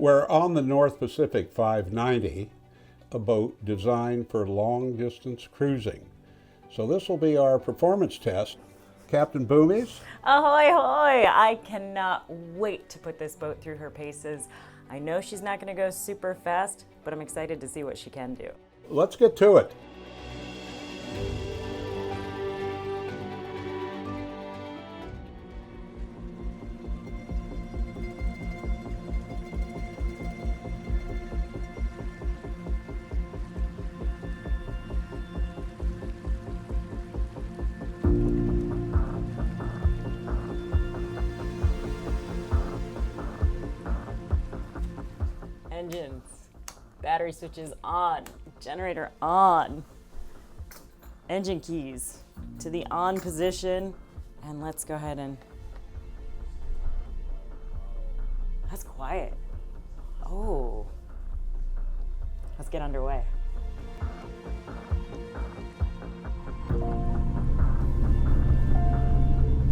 We're on the North Pacific 590, a boat designed for long-distance cruising. So this will be our performance test. Captain Boomies? Ahoy, hoy! I cannot wait to put this boat through her paces. I know she's not going to go super fast, but I'm excited to see what she can do. Let's get to it. Engines, battery switches on, generator on, engine keys to the on position, and let's go ahead and, that's quiet. Oh, let's get underway.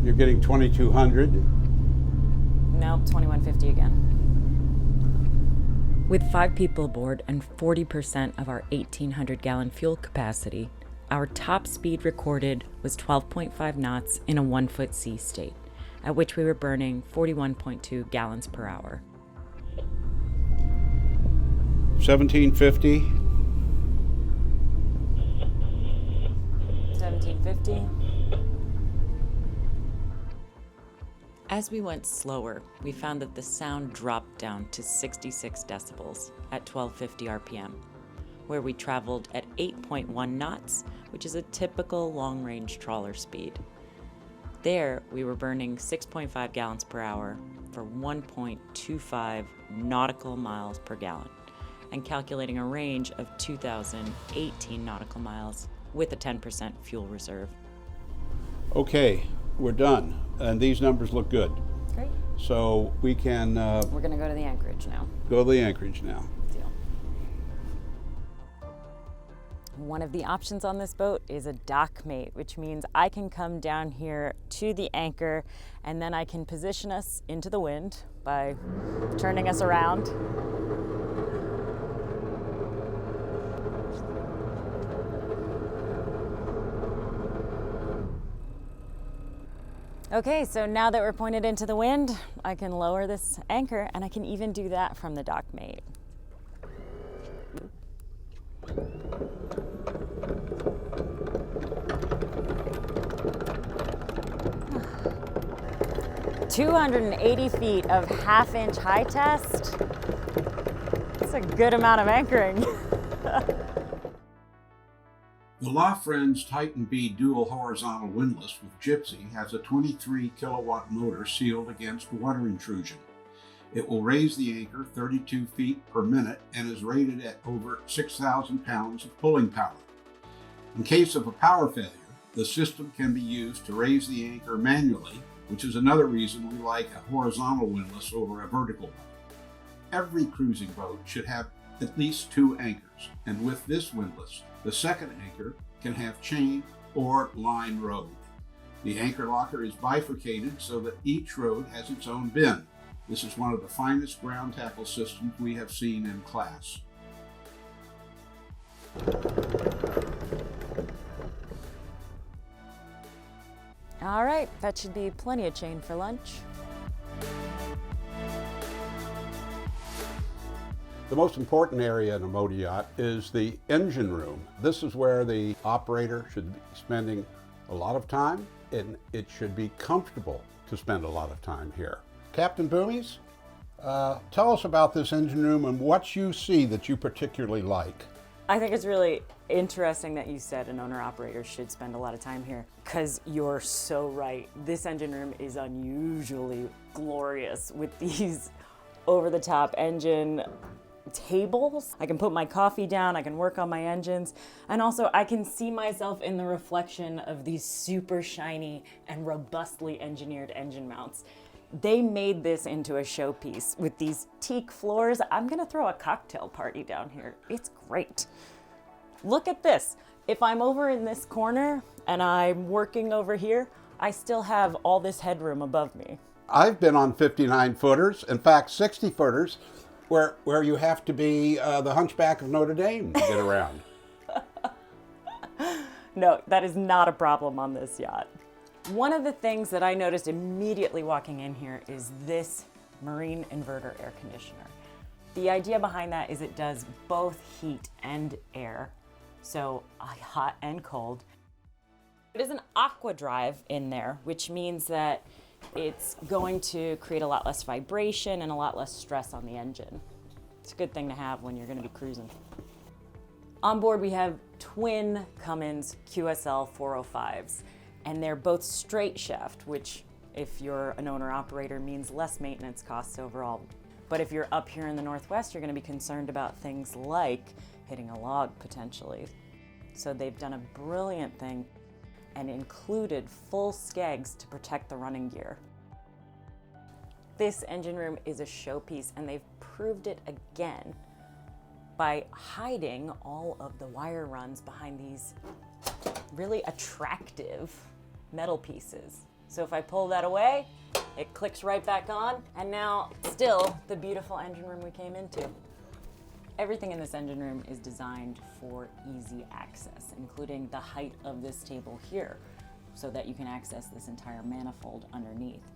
You're getting 2,200. Nope, 2,150 again. With 5 people aboard and 40% of our 1,800-gallon fuel capacity, our top speed recorded was 12.5 knots in a 1-foot sea state, at which we were burning 41.2 gallons per hour. 1,750. 1,750. As we went slower, we found that the sound dropped down to 66 decibels at 1250 RPM, where we traveled at 8.1 knots, which is a typical long-range trawler speed. There, we were burning 6.5 gallons per hour for 1.25 nautical miles per gallon, and calculating a range of 2,018 nautical miles with a 10% fuel reserve. Okay, we're done, and these numbers look good. Great. So we can We're gonna go to the Anchorage now. go to the Anchorage now. Deal. One of the options on this boat is a dock mate, which means I can come down here to the anchor and then I can position us into the wind by turning us around. Okay, so now that we're pointed into the wind, I can lower this anchor and I can even do that from the dock mate. "280 feet of half-inch high test. That's a good amount of anchoring." The La Friends Titan B dual horizontal windlass with Gypsy has a 23 kilowatt motor sealed against water intrusion. It will raise the anchor 32 feet per minute and is rated at over 6,000 pounds of pulling power. In case of a power failure, the system can be used to raise the anchor manually, which is another reason we like a horizontal windlass over a vertical one. Every cruising boat should have at least 2 anchors, and with this windlass, the second anchor can have chain or line rode. The anchor locker is bifurcated so that each rode has its own bin. This is one of the finest ground tackle systems we have seen in class. All right, that should be plenty of chain for lunch. The most important area in a motor yacht is the engine room. This is where the operator should be spending a lot of time, and it should be comfortable to spend a lot of time here. Captain Boomies, tell us about this engine room and what you see that you particularly like. I think it's really interesting that you said an owner-operator should spend a lot of time here, because you're so right. This engine room is unusually glorious with these over-the-top engine tables. I can put my coffee down, I can work on my engines, and also I can see myself in the reflection of these super shiny and robustly engineered engine mounts. They made this into a showpiece with these teak floors. I'm gonna throw a cocktail party down here. It's great. Look at this. If I'm over in this corner and I'm working over here, I still have all this headroom above me. I've been on 59 footers, in fact 60 footers, where you have to be the Hunchback of Notre Dame to get around. No, that is not a problem on this yacht. One of the things that I noticed immediately walking in here is this marine inverter air conditioner. The idea behind that is it does both heat and air, so hot and cold. There's an aqua drive in there, which means that it's going to create a lot less vibration and a lot less stress on the engine. It's a good thing to have when you're going to be cruising. On board we have twin Cummins QSL 405s, and they're both straight shaft, which if you're an owner-operator means less maintenance costs overall. But if you're up here in the Northwest, you're going to be concerned about things like hitting a log potentially. So they've done a brilliant thing and included full skegs to protect the running gear. This engine room is a showpiece, and they've proved it again by hiding all of the wire runs behind these really attractive metal pieces. So if I pull that away, it clicks right back on, and now still the beautiful engine room we came into. Everything in this engine room is designed for easy access, including the height of this table here, so that you can access this entire manifold underneath.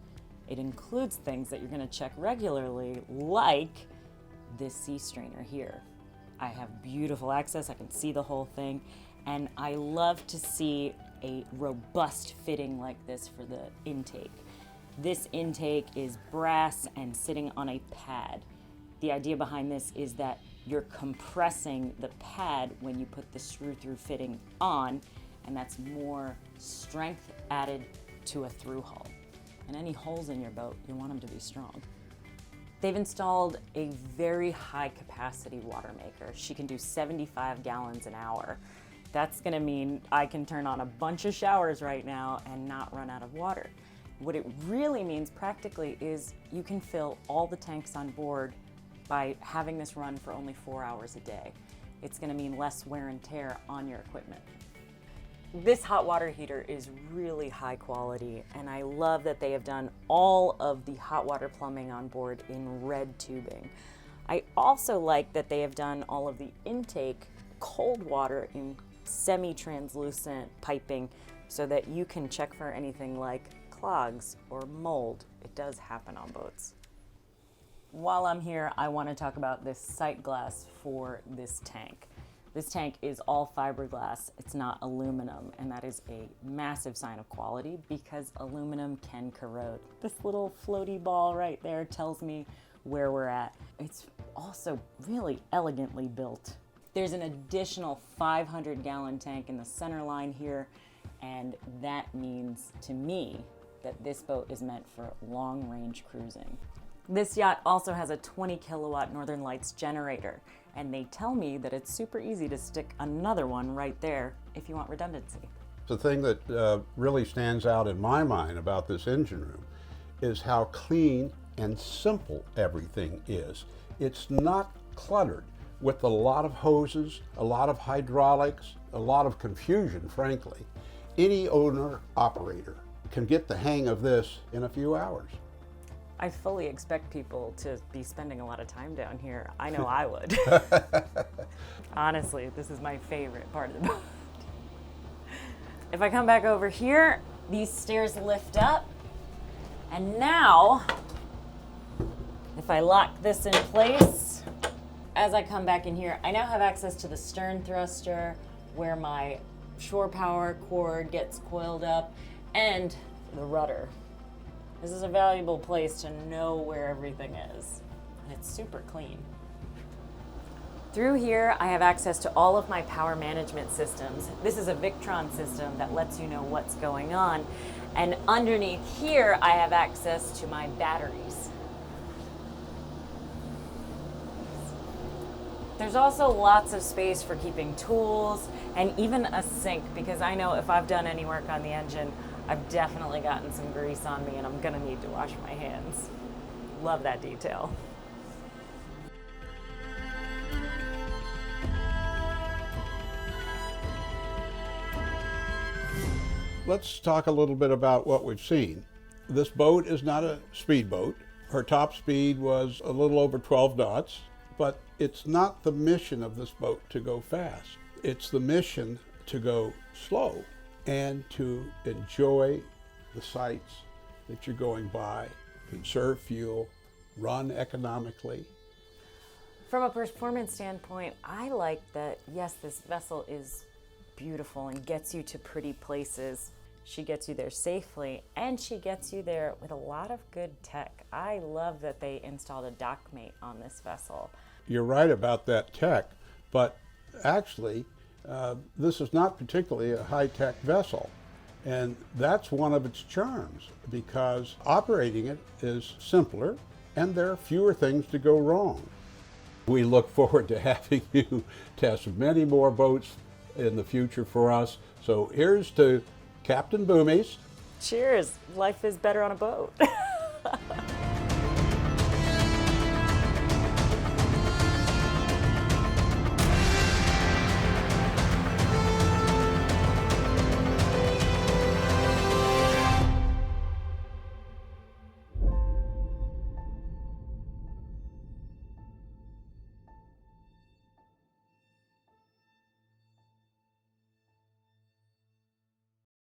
It includes things that you're going to check regularly, like this sea strainer here. I have beautiful access, I can see the whole thing, and I love to see a robust fitting like this for the intake. This intake is brass and sitting on a pad. The idea behind this is that you're compressing the pad when you put the screw-through fitting on, and that's more strength added to a through hull. And any holes in your boat, you want them to be strong. They've installed a very high capacity water maker. She can do 75 gallons an hour. That's gonna mean I can turn on a bunch of showers right now and not run out of water. What it really means practically is you can fill all the tanks on board by having this run for only 4 hours a day. It's gonna mean less wear and tear on your equipment. This hot water heater is really high quality, and I love that they have done all of the hot water plumbing on board in red tubing. I also like that they have done all of the intake cold water in semi-translucent piping so that you can check for anything like clogs or mold. It does happen on boats. While I'm here, I want to talk about this sight glass for this tank. This tank is all fiberglass, it's not aluminum, and that is a massive sign of quality because aluminum can corrode. This little floaty ball right there tells me where we're at. It's also really elegantly built. There's an additional 500-gallon tank in the center line here, and that means to me that this boat is meant for long-range cruising. This yacht also has a 20-kilowatt Northern Lights generator, and they tell me that it's super easy to stick another one right there if you want redundancy. The thing that really stands out in my mind about this engine room is how clean and simple everything is. It's not cluttered with a lot of hoses, a lot of hydraulics, a lot of confusion, frankly. Any owner-operator can get the hang of this in a few hours. I fully expect people to be spending a lot of time down here. I know I would. Honestly, this is my favorite part of the boat. If I come back over here, these stairs lift up, and now, if I lock this in place, as I come back in here, I now have access to the stern thruster where my shore power cord gets coiled up, and the rudder. This is a valuable place to know where everything is, and it's super clean. Through here, I have access to all of my power management systems. This is a Victron system that lets you know what's going on, and underneath here, I have access to my batteries. There's also lots of space for keeping tools and even a sink, because I know if I've done any work on the engine, I've definitely gotten some grease on me and I'm gonna need to wash my hands. Love that detail. Let's talk a little bit about what we've seen. This boat is not a speedboat. Her top speed was a little over 12 knots, but it's not the mission of this boat to go fast. It's the mission to go slow and to enjoy the sights that you're going by, conserve fuel, run economically. From a performance standpoint, I like that, yes, this vessel is beautiful and gets you to pretty places. She gets you there safely, and she gets you there with a lot of good tech. I love that they installed a dock mate on this vessel. You're right about that tech, but actually, this is not particularly a high-tech vessel. And that's one of its charms, because operating it is simpler and there are fewer things to go wrong. We look forward to having you test many more boats in the future for us. So here's to Captain Boomies. Cheers. Life is better on a boat.